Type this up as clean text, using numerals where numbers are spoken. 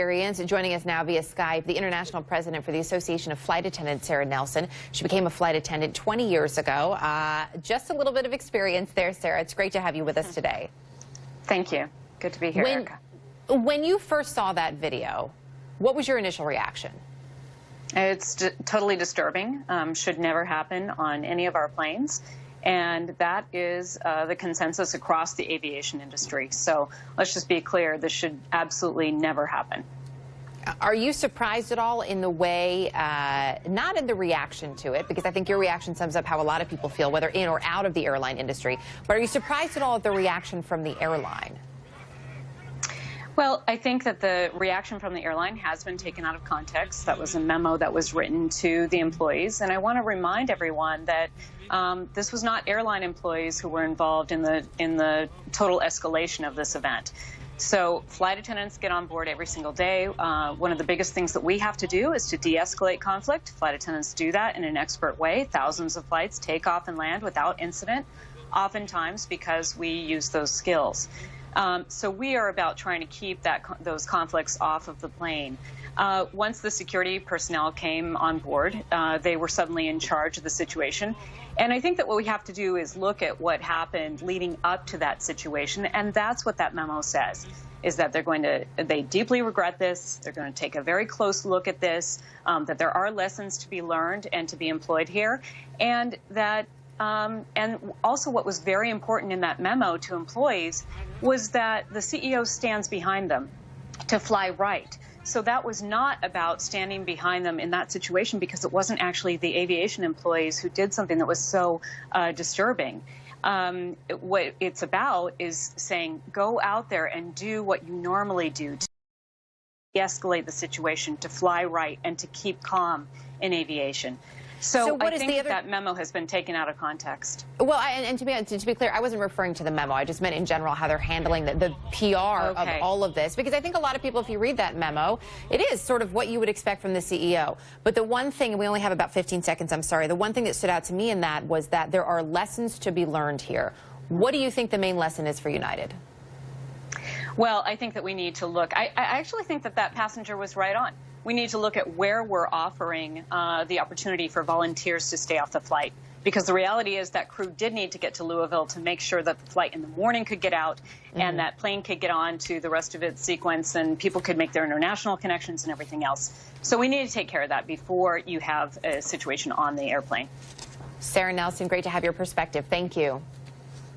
Joining us now via Skype, the international president for the Association of Flight Attendants, Sara Nelson. She became a flight attendant 20 years ago. Just a little bit of experience there, Sara. It's great to have you with us today. Thank you. Good to be here, Erica. When you first saw that video, what was your initial reaction? It's totally disturbing. Should never happen on any of our planes. And that is the consensus across the aviation industry. So let's just be clear, this should absolutely never happen. Are you surprised at all in the way, not in the reaction to it, because I think your reaction sums up how a lot of people feel, whether in or out of the airline industry, but are you surprised at all at the reaction from the airline? Well, I think that the reaction from the airline has been taken out of context. That was a memo that was written to the employees. And I want to remind everyone that this was not airline employees who were involved in the total escalation of this event. So flight attendants get on board every single day. One of the biggest things that we have to do is to de-escalate conflict. Flight attendants do that in an expert way. Thousands of flights take off and land without incident, oftentimes because we use those skills. So we are about trying to keep those conflicts off of the plane. Once the security personnel came on board, they were suddenly in charge of the situation. And I think that what we have to do is look at what happened leading up to that situation. And that's what that memo says, is that they deeply regret this. They're going to take a very close look at this, that there are lessons to be learned and to be employed here. And that and also what was very important in that memo to employees was that the CEO stands behind them to fly right. So that was not about standing behind them in that situation, because it wasn't actually the aviation employees who did something that was so disturbing. What it's about is saying, go out there and do what you normally do to de-escalate the situation, to fly right, and to keep calm in aviation. So I think that memo has been taken out of context. Well, and to be clear, I wasn't referring to the memo. I just meant in general how they're handling the PR of all of this. Because I think a lot of people, if you read that memo, it is sort of what you would expect from the CEO. But the one thing, and we only have about 15 seconds, I'm sorry, the one thing that stood out to me in that was that there are lessons to be learned here. What do you think the main lesson is for United? Well, I think that we need to look. I actually think that that passenger was right on. We need to look at where we're offering the opportunity for volunteers to stay off the flight, because the reality is that crew did need to get to Louisville to make sure that the flight in the morning could get out and that plane could get on to the rest of its sequence and people could make their international connections and everything else. So we need to take care of that before you have a situation on the airplane. Sara Nelson, great to have your perspective. Thank you.